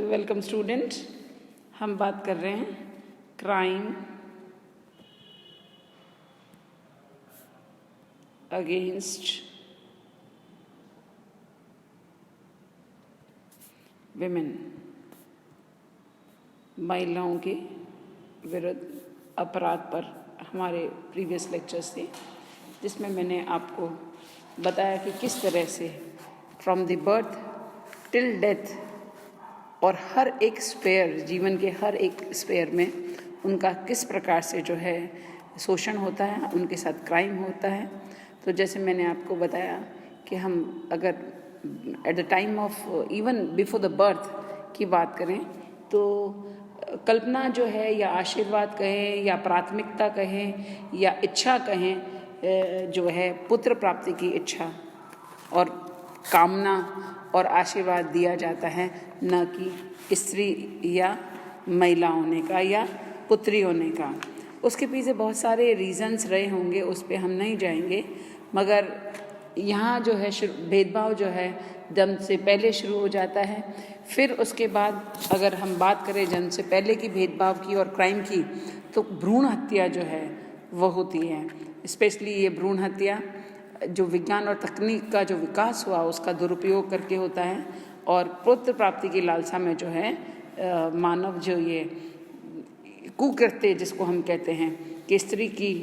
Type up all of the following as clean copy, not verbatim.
Welcome student. हम बात कर रहे हैं क्राइम अगेंस्ट विमेन, महिलाओं के विरुद्ध अपराध पर हमारे प्रीवियस लेक्चर्स थे, जिसमें मैंने आपको बताया कि किस तरह से from the birth till death और हर एक स्फेयर, जीवन के हर एक स्फेयर में उनका किस प्रकार से जो है शोषण होता है, उनके साथ क्राइम होता है। तो जैसे मैंने आपको बताया कि हम अगर at the time of even before the birth की बात करें तो कल्पना जो है, या आशीर्वाद कहें, या प्राथमिकता कहें, या इच्छा कहें, जो है पुत्र प्राप्ति की इच्छा और कामना और आशीर्वाद दिया जाता है, न कि स्त्री या महिला होने का या पुत्री होने का। उसके पीछे बहुत सारे रीजंस रहे होंगे, उस पर हम नहीं जाएंगे, मगर यहाँ जो है भेदभाव जो है जन्म से पहले शुरू हो जाता है। फिर उसके बाद अगर हम बात करें जन्म से पहले की भेदभाव की और क्राइम की, तो भ्रूण हत्या जो है वो होती है। स्पेशली ये भ्रूण हत्या जो विज्ञान और तकनीक का जो विकास हुआ उसका दुरुपयोग करके होता है, और पुत्र प्राप्ति की लालसा में जो है मानव जो ये कुकृत्य जिसको हम कहते हैं कि स्त्री की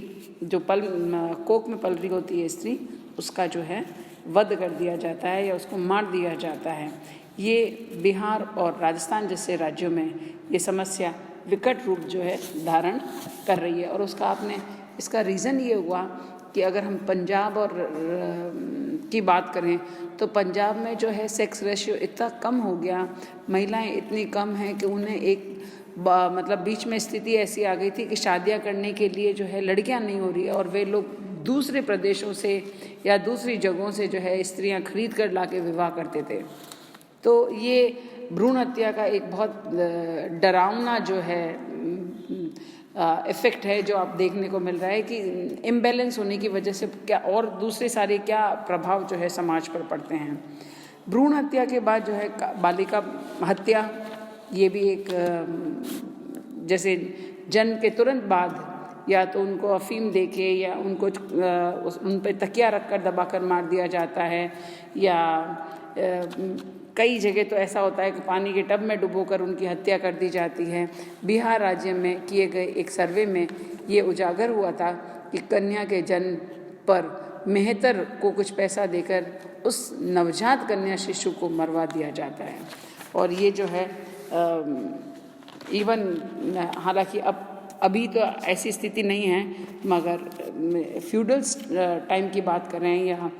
जो कोख में पल रही होती है स्त्री, उसका जो है वध कर दिया जाता है या उसको मार दिया जाता है। ये बिहार और राजस्थान जैसे राज्यों में ये समस्या विकट रूप जो है धारण कर रही है। और इसका रीज़न ये हुआ कि अगर हम पंजाब और की बात करें तो पंजाब में जो है सेक्स रेशियो इतना कम हो गया, महिलाएं इतनी कम हैं कि उन्हें मतलब बीच में स्थिति ऐसी आ गई थी कि शादियां करने के लिए जो है लड़कियां नहीं हो रही है, और वे लोग दूसरे प्रदेशों से या दूसरी जगहों से जो है स्त्रियां खरीद कर लाके विवाह करते थे। तो ये भ्रूण हत्या का एक बहुत डरावना जो है इफ़ेक्ट है जो आप देखने को मिल रहा है कि इम्बैलेंस होने की वजह से क्या और दूसरे सारे क्या प्रभाव जो है समाज पर पड़ते हैं। भ्रूण हत्या के बाद जो है बालिका हत्या, ये भी एक जैसे जन्म के तुरंत बाद या तो उनको अफीम देके या उनको उन पर तकिया रखकर दबाकर मार दिया जाता है, या कई जगह तो ऐसा होता है कि पानी के टब में डुबोकर उनकी हत्या कर दी जाती है। बिहार राज्य में किए गए एक सर्वे में ये उजागर हुआ था कि कन्या के जन्म पर मेहतर को कुछ पैसा देकर उस नवजात कन्या शिशु को मरवा दिया जाता है। और ये जो है इवन हालांकि अभी तो ऐसी स्थिति नहीं है, मगर फ्यूडल्स टाइम की बात करें या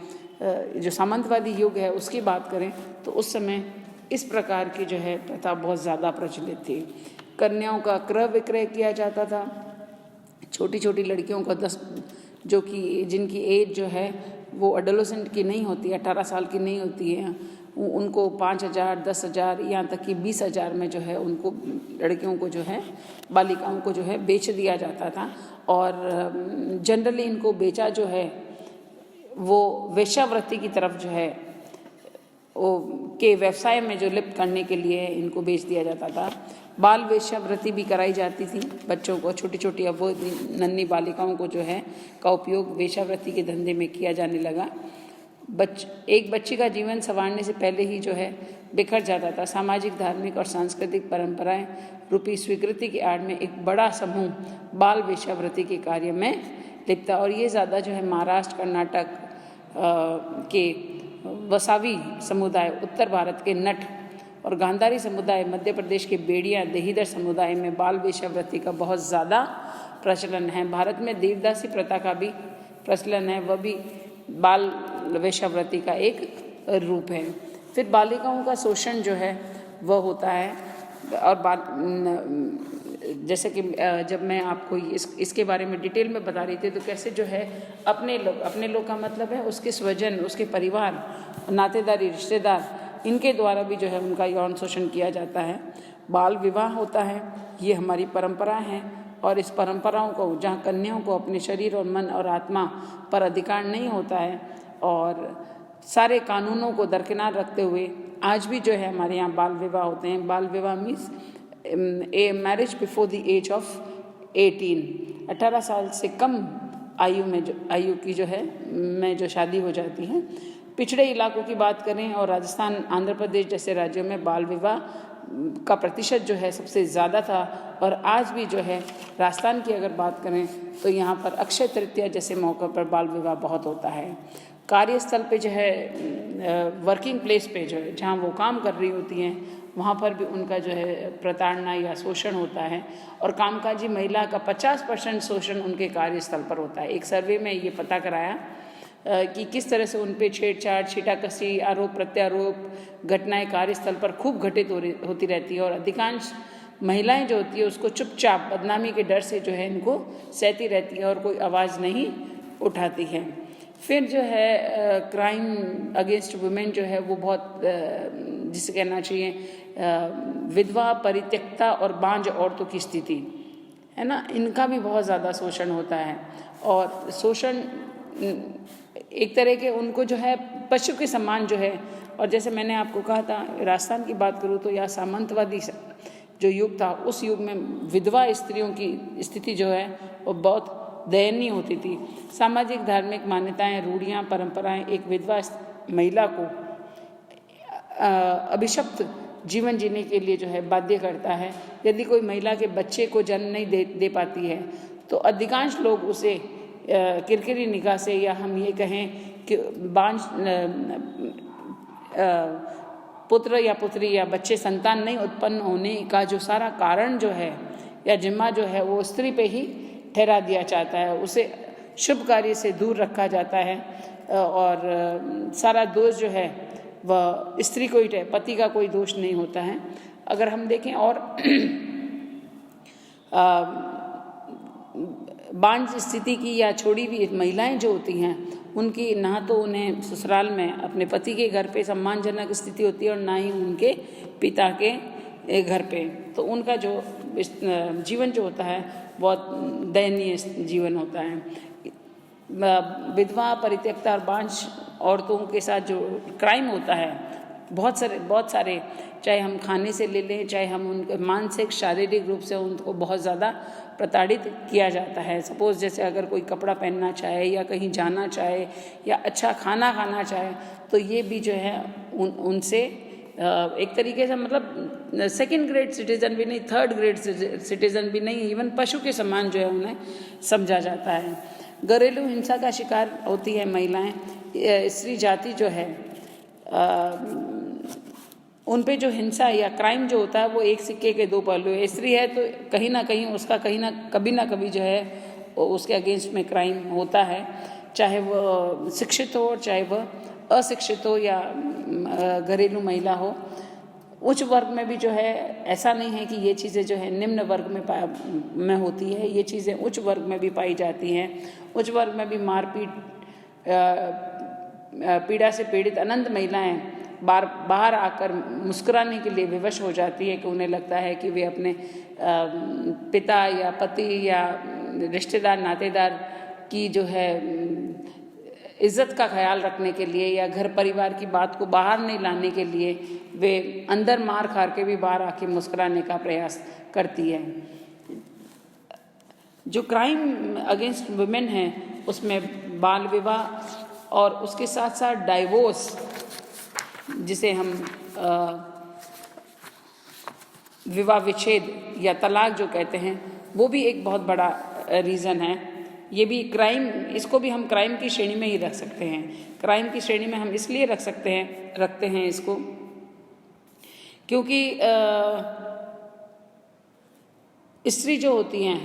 जो सामंतवादी युग है उसकी बात करें तो उस समय इस प्रकार की जो है प्रथा बहुत ज़्यादा प्रचलित थी। कन्याओं का क्रय विक्रय किया जाता था। छोटी छोटी लड़कियों को जिनकी एज जो है वो एडोलेसेंट की नहीं होती, 18 साल की नहीं होती है, उनको 5,000, 10,000, यहाँ तक कि 20,000 में जो है उनको लड़कियों को जो है बालिकाओं को जो है बेच दिया जाता था। और जनरली इनको बेचा जो है वो वेश्यावृत्ति की तरफ जो है वो के व्यवसाय में जो लिप्त करने के लिए इनको बेच दिया जाता था। बाल वेश्यावृत्ति भी कराई जाती थी बच्चों को, छोटी छोटी अब वो नन्ही बालिकाओं को जो है का उपयोग वेश्यावृत्ति के धंधे में किया जाने लगा। एक बच्ची का जीवन संवारने से पहले ही जो है बिखर जाता था। सामाजिक, धार्मिक और सांस्कृतिक परंपराएं रूपी स्वीकृति की आड़ में एक बड़ा समूह बाल वेश्यावृत्ति के कार्य में लिप्त था। और ये ज़्यादा जो है महाराष्ट्र, कर्नाटक के वसावी समुदाय, उत्तर भारत के नट और गांधारी समुदाय, मध्य प्रदेश के बेड़िया देहीदर समुदाय में बाल वेश्यावृत्ति का बहुत ज़्यादा प्रचलन है। भारत में देवदासी प्रथा का भी प्रचलन है, वह भी बाल वेश्यावृत्ति का एक रूप है। फिर बालिकाओं का शोषण जो है वह होता है। और जैसे कि जब मैं आपको इसके बारे में डिटेल में बता रही थी तो कैसे जो है अपने लोग का मतलब है उसके स्वजन, उसके परिवार, नातेदारी, रिश्तेदार, इनके द्वारा भी जो है उनका यौन शोषण किया जाता है। बाल विवाह होता है, ये हमारी परंपरा है, और इस परंपराओं को जहाँ कन्याओं को अपने शरीर और मन और आत्मा पर अधिकार नहीं होता है और सारे कानूनों को दरकिनार रखते हुए आज भी जो है हमारे यहाँ बाल विवाह होते हैं। बाल विवाह means a marriage before the age of 18, 18 साल से कम आयु की जो है में जो शादी हो जाती है। पिछड़े इलाकों की बात करें और राजस्थान, आंध्र प्रदेश जैसे राज्यों में बाल विवाह का प्रतिशत जो है सबसे ज़्यादा था। और आज भी जो है राजस्थान की अगर बात करें तो यहाँ पर अक्षय तृतीया जैसे मौक़ों पर बाल विवाह बहुत होता है। कार्यस्थल पे जो है, वर्किंग प्लेस पे जो है, जहाँ वो काम कर रही होती हैं, वहाँ पर भी उनका जो है प्रताड़ना या शोषण होता है। और कामकाजी महिला का 50% शोषण उनके कार्यस्थल पर होता है। एक सर्वे में ये पता कराया कि किस तरह से उन पे छेड़छाड़, छीटाकसी, आरोप प्रत्यारोप घटनाएं कार्यस्थल पर खूब घटित होती रहती है। और अधिकांश महिलाएं जो होती है उसको चुपचाप बदनामी के डर से जो है इनको सहती रहती है और कोई आवाज़ नहीं उठाती है। फिर जो है क्राइम अगेंस्ट वुमेन जो है वो बहुत जिसे कहना चाहिए विधवा, परित्यक्ता और बांझ औरतों की स्थिति है ना, इनका भी बहुत ज़्यादा शोषण होता है। और शोषण एक तरह के उनको जो है पशु के समान जो है। और जैसे मैंने आपको कहा था, राजस्थान की बात करूँ तो यह सामंतवादी जो युग था, उस युग में विधवा स्त्रियों की स्थिति जो है वो बहुत दयनीय होती थी। सामाजिक धार्मिक मान्यताएं, रूढ़ियाँ, परंपराएं एक विधवा महिला को अभिशप्त जीवन जीने के लिए जो है बाध्य करता है। यदि कोई महिला के बच्चे को जन्म नहीं दे पाती है तो अधिकांश लोग उसे किरकिरी निगाह से, या हम ये कहें कि बांझ पुत्र या पुत्री या बच्चे संतान नहीं उत्पन्न होने का जो सारा कारण जो है या जिम्मा जो है वो स्त्री पे ही ठहरा दिया जाता है। उसे शुभ कार्य से दूर रखा जाता है और सारा दोष जो है वह स्त्री को ही, पति का कोई दोष नहीं होता है। अगर हम देखें और बांझ स्थिति की या छोड़ी हुई महिलाएं जो होती हैं, उनकी ना तो उन्हें ससुराल में अपने पति के घर पे सम्मानजनक स्थिति होती है और ना ही उनके पिता के घर पे। तो उनका जो जीवन जो होता है बहुत दयनीय जीवन होता है। विधवा, परित्यक्ता और बांझ औरतों के साथ जो क्राइम होता है बहुत सारे, चाहे हम खाने से ले लें, चाहे हम उनके मानसिक शारीरिक रूप से उनको बहुत ज़्यादा प्रताड़ित किया जाता है। सपोज़ जैसे अगर कोई कपड़ा पहनना चाहे या कहीं जाना चाहे या अच्छा खाना खाना चाहे तो ये भी जो है उनसे एक तरीके से मतलब सेकंड ग्रेड सिटीज़न भी नहीं, थर्ड ग्रेड सिटीज़न भी नहीं, इवन पशु के समान जो है उन्हें समझा जाता है। घरेलू हिंसा का शिकार होती है महिलाएं। स्त्री जाति जो है उन पे जो हिंसा या क्राइम जो होता है वो एक सिक्के के दो पहलू है। स्त्री है तो कहीं ना कहीं उसका कभी ना कभी जो है उसके अगेंस्ट में क्राइम होता है, चाहे वो शिक्षित हो चाहे वह अशिक्षित हो या घरेलू महिला हो। उच्च वर्ग में भी जो है ऐसा नहीं है कि ये चीज़ें जो है निम्न वर्ग में होती है, ये चीज़ें उच्च वर्ग में भी पाई जाती हैं। उच्च वर्ग में भी मारपीट, पीड़ा से पीड़ित अनंत महिलाएं बाहर आकर मुस्कुराने के लिए विवश हो जाती है कि उन्हें लगता है कि वे अपने पिता या पति या रिश्तेदार नातेदार की जो है इज्जत का ख्याल रखने के लिए या घर परिवार की बात को बाहर नहीं लाने के लिए वे अंदर मार खा के भी बाहर आके मुस्कुराने का प्रयास करती है। जो क्राइम अगेंस्ट वुमेन है उसमें बाल विवाह और उसके साथ साथ डाइवोर्स, जिसे हम विवाह विच्छेद या तलाक जो कहते हैं, वो भी एक बहुत बड़ा रीज़न है। ये भी क्राइम, इसको भी हम क्राइम की श्रेणी में ही रख सकते हैं। क्राइम की श्रेणी में हम इसलिए रखते हैं इसको क्योंकि स्त्री जो होती हैं,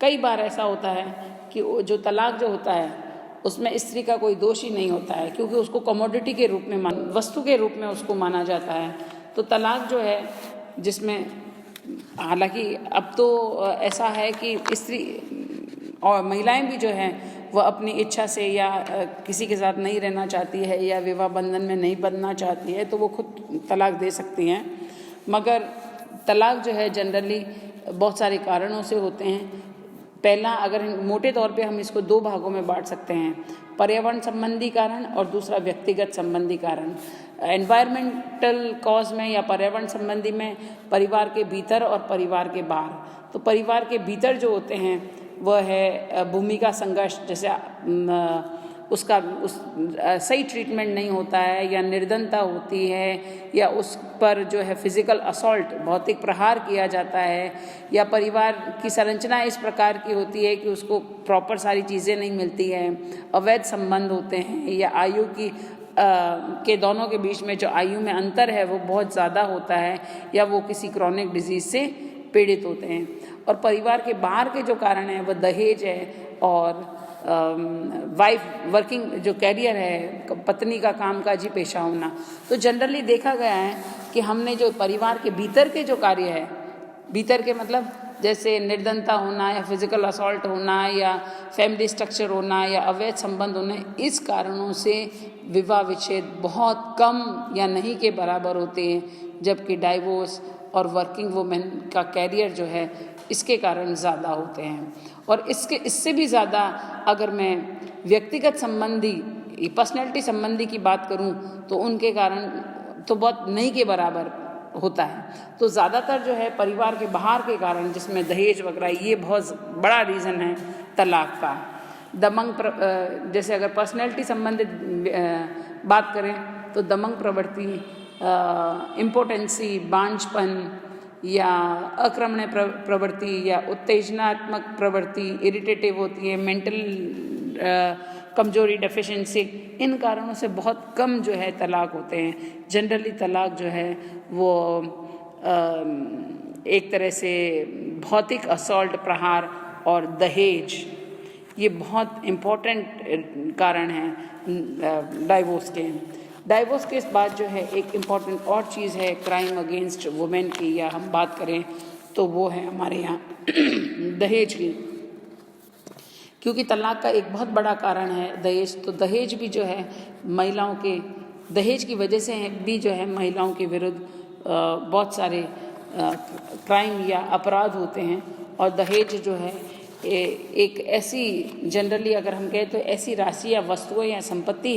कई बार ऐसा होता है कि जो तलाक जो होता है उसमें स्त्री का कोई दोष ही नहीं होता है, क्योंकि उसको कमोडिटी के रूप में वस्तु के रूप में उसको माना जाता है। तो तलाक जो है, जिसमें हालांकि अब तो ऐसा है कि स्त्री और महिलाएं भी जो हैं वह अपनी इच्छा से या किसी के साथ नहीं रहना चाहती है या विवाह बंधन में नहीं बंधना चाहती है तो वो खुद तलाक दे सकती हैं। मगर तलाक जो है जनरली बहुत सारे कारणों से होते हैं। पहला, अगर मोटे तौर पे हम इसको दो भागों में बांट सकते हैं, पर्यावरण संबंधी कारण और दूसरा व्यक्तिगत संबंधी कारण। एनवायरमेंटल कॉज में या पर्यावरण संबंधी में परिवार के भीतर और परिवार के बाहर। तो परिवार के भीतर जो होते हैं वह है भूमिका संघर्ष, जैसे उसका सही ट्रीटमेंट नहीं होता है या निर्धनता होती है या उस पर जो है फिजिकल असॉल्ट भौतिक प्रहार किया जाता है या परिवार की संरचना इस प्रकार की होती है कि उसको प्रॉपर सारी चीज़ें नहीं मिलती है, अवैध संबंध होते हैं या आयु की के दोनों के बीच में जो आयु में अंतर है वो बहुत ज़्यादा होता है या वो किसी क्रॉनिक डिजीज़ से पीड़ित होते हैं। और परिवार के बाहर के जो कारण हैं वह दहेज है और वाइफ वर्किंग जो कैरियर है, पत्नी का कामकाजी पेशा होना। तो जनरली देखा गया है कि हमने जो परिवार के भीतर के जो कार्य है, भीतर के मतलब जैसे निर्धनता होना या फिजिकल असॉल्ट होना या फैमिली स्ट्रक्चर होना या अवैध संबंध होने, इस कारणों से विवाह विच्छेद बहुत कम या नहीं के बराबर होते हैं, जबकि डाइवोर्स और वर्किंग वुमेन का कैरियर जो है इसके कारण ज़्यादा होते हैं। और इससे भी ज़्यादा अगर मैं व्यक्तिगत संबंधी पर्सनैलिटी संबंधी की बात करूं तो उनके कारण तो बहुत नहीं के बराबर होता है। तो ज़्यादातर जो है परिवार के बाहर के कारण जिसमें दहेज वगैरह, ये बहुत बड़ा रीज़न है तलाक का। दमंग जैसे अगर पर्सनैलिटी संबंधित बात करें तो दमंग प्रवृत्ति, इम्पोटेंसी, बांझपन या अक्रमण्य प्रवृत्ति या उत्तेजनात्मक प्रवृत्ति, इरिटेटिव होती है, मेंटल कमजोरी, डेफिशिएंसी, इन कारणों से बहुत कम जो है तलाक होते हैं। जनरली तलाक जो है वो एक तरह से भौतिक असॉल्ट, प्रहार और दहेज, ये बहुत इम्पोर्टेंट कारण हैं डाइवोर्स के। डाइवोर्स के बाद जो है एक इम्पॉर्टेंट और चीज़ है क्राइम अगेंस्ट वुमेन की, या हम बात करें तो वो है हमारे यहाँ दहेज की, क्योंकि तलाक का एक बहुत बड़ा कारण है दहेज। तो दहेज भी जो है महिलाओं के, दहेज की वजह से भी जो है महिलाओं के विरुद्ध बहुत सारे क्राइम या अपराध होते हैं। और दहेज जो है एक ऐसी, जनरली अगर हम कहें तो ऐसी राशि या वस्तुएं या संपत्ति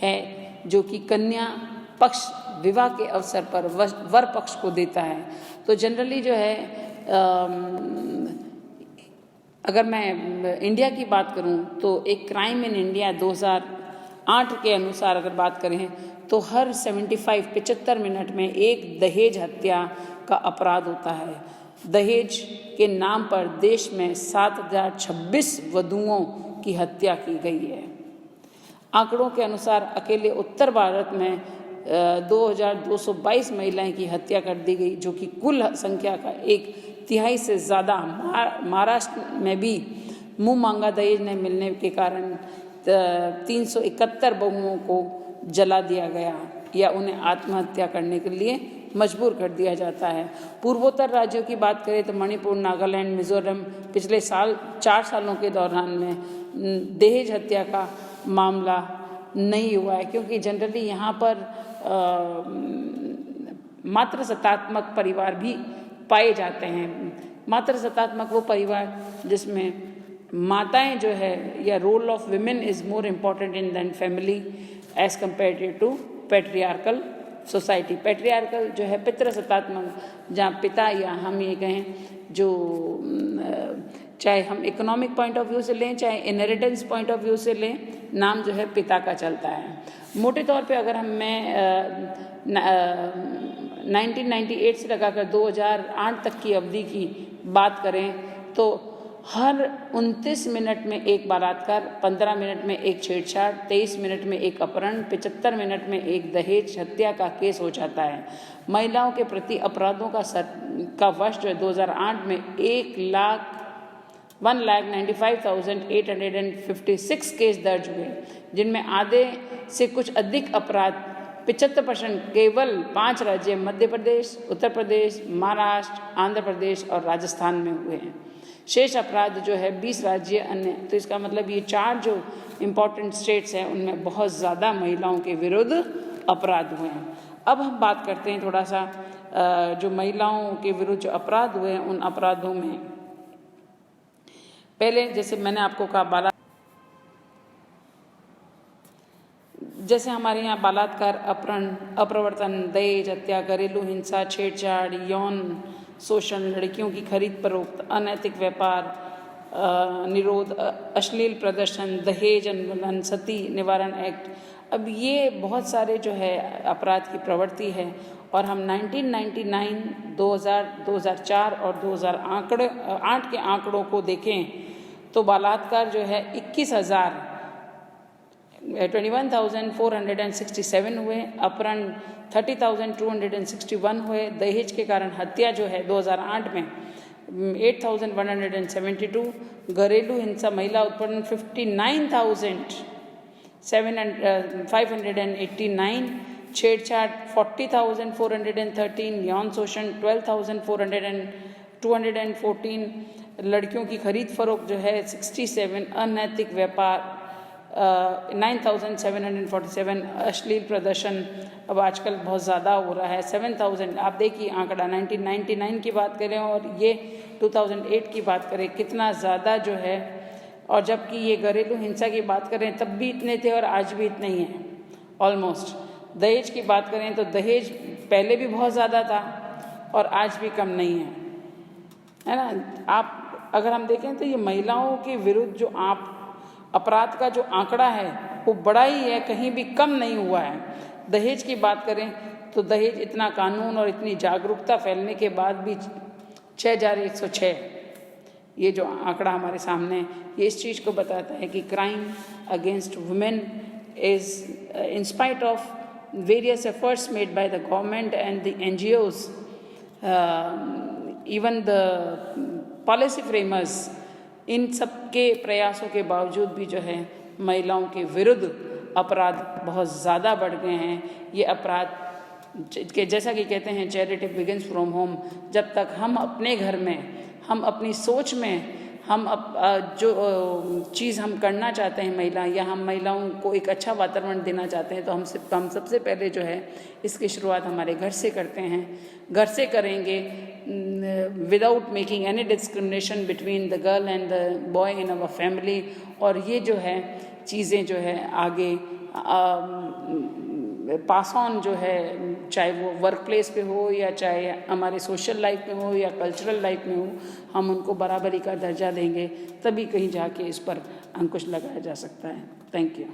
है जो कि कन्या पक्ष विवाह के अवसर पर वर पक्ष को देता है। तो जनरली जो है अगर मैं इंडिया की बात करूं तो एक क्राइम इन इंडिया 2008 के अनुसार अगर बात करें तो हर 75 मिनट में एक दहेज हत्या का अपराध होता है। दहेज के नाम पर देश में 7026 वधुओं की हत्या की गई है। आंकड़ों के अनुसार अकेले उत्तर भारत में 2222 महिलाएं की हत्या कर दी गई, जो कि कुल संख्या का 1/3 से ज़्यादा। महाराष्ट्र में भी मुंह मांगा दहेज न मिलने के कारण 371 बहुओं को जला दिया गया या उन्हें आत्महत्या करने के लिए मजबूर कर दिया जाता है। पूर्वोत्तर राज्यों की बात करें तो मणिपुर, नागालैंड, मिजोरम पिछले 4 सालों के दौरान में दहेज हत्या का मामला नहीं हुआ है, क्योंकि जनरली यहाँ पर मातृसत्तात्मक परिवार भी पाए जाते हैं। मातृसत्तात्मक वो परिवार जिसमें माताएं जो है, या role of women is more important in than family as compare to patriarchal society. Patriarchal जो है पितृसत्तात्मक, जहाँ पिता या हम ये कहें जो चाहे हम इकोनॉमिक पॉइंट ऑफ व्यू से लें चाहे इनहेरिटेंस पॉइंट ऑफ व्यू से लें, नाम जो है पिता का चलता है। मोटे तौर पे अगर मैं 1998 से लगाकर 2008 तक की अवधि की बात करें तो हर 29 मिनट में एक बलात्कार, 15 मिनट में एक छेड़छाड़, 23 मिनट में एक अपहरण, 75 मिनट में एक दहेज हत्या का केस हो जाता है। महिलाओं के प्रति अपराधों का वर्ष जो है 2008 में 1,95,856 केस दर्ज हुए, जिनमें आधे से कुछ अधिक अपराध 75% केवल 5 राज्य मध्य प्रदेश, उत्तर प्रदेश, महाराष्ट्र, आंध्र प्रदेश और राजस्थान में हुए हैं। शेष अपराध जो है 20 राज्य अन्य। तो इसका मतलब ये 4 जो इम्पोर्टेंट स्टेट्स हैं उनमें बहुत ज़्यादा महिलाओं के विरुद्ध अपराध हुए हैं। अब हम बात करते हैं थोड़ा सा जो महिलाओं के विरुद्ध जो अपराध हुए हैं उन अपराधों में। पहले जैसे मैंने आपको कहा जैसे हमारे यहाँ बलात्कार, अपहरण, अप्रवर्तन, दहेज, हत्या, घरेलू हिंसा, छेड़छाड़, यौन शोषण, लड़कियों की खरीद फरोख्त, अनैतिक व्यापार निरोध, अश्लील प्रदर्शन, दहेज उन्मूलन, सती निवारण एक्ट। अब ये बहुत सारे जो है अपराध की प्रवृत्ति है और हम 1999, 2000, 2004 और 2008 के आंकड़ों को देखें तो बलात्कार जो है 21,467 हुए, अपहरण 30,261 हुए, दहेज के कारण हत्या जो है 2008 में 8,172, घरेलू हिंसा महिला उत्पीड़न 59,589, छेड़छाड़ 40,413, यौन शोषण 12,214, लड़कियों की खरीद फरोख्त जो है 67, अनैतिक व्यापार 9,747, अश्लील प्रदर्शन अब आजकल बहुत ज़्यादा हो रहा है 7,000। आप देखिए आंकड़ा 1999 की बात करें और ये 2008 की बात करें कितना ज़्यादा जो है। और जबकि ये घरेलू हिंसा की बात करें तब भी इतने थे और आज भी इतने ही हैं ऑलमोस्ट। दहेज की बात करें तो दहेज पहले भी बहुत ज़्यादा था और आज भी कम नहीं है ना। आप अगर हम देखें तो ये महिलाओं के विरुद्ध जो अपराध का जो आंकड़ा है वो बड़ा ही है, कहीं भी कम नहीं हुआ है। दहेज की बात करें तो दहेज इतना कानून और इतनी जागरूकता फैलने के बाद भी 6,106 ये जो आंकड़ा हमारे सामने ये इस चीज़ को बताता है कि crime against women is in spite of various efforts made by the government and the NGOs, even the policy framers, इन सब के प्रयासों के बावजूद भी जो है महिलाओं के विरुद्ध अपराध बहुत ज़्यादा बढ़ गए हैं। ये अपराध के जैसा कि कहते हैं चैरिटी बिगिंस फ्रॉम होम, जब तक हम अपने घर में, हम अपनी सोच में, हम जो चीज़ हम करना चाहते हैं महिला या हम महिलाओं को एक अच्छा वातावरण देना चाहते हैं तो हम सबसे पहले जो है इसकी शुरुआत हमारे घर से करते हैं। घर से करेंगे without making any discrimination between the girl and the boy in our family. और ये जो है चीज़ें जो है आगे पास ऑन जो है, चाहे वो वर्क प्लेस पे हो या चाहे हमारे सोशल लाइफ में हो या कल्चरल लाइफ में हो, हम उनको बराबरी का दर्जा देंगे तभी कहीं जाके इस पर अंकुश लगाया जा सकता है। Thank you.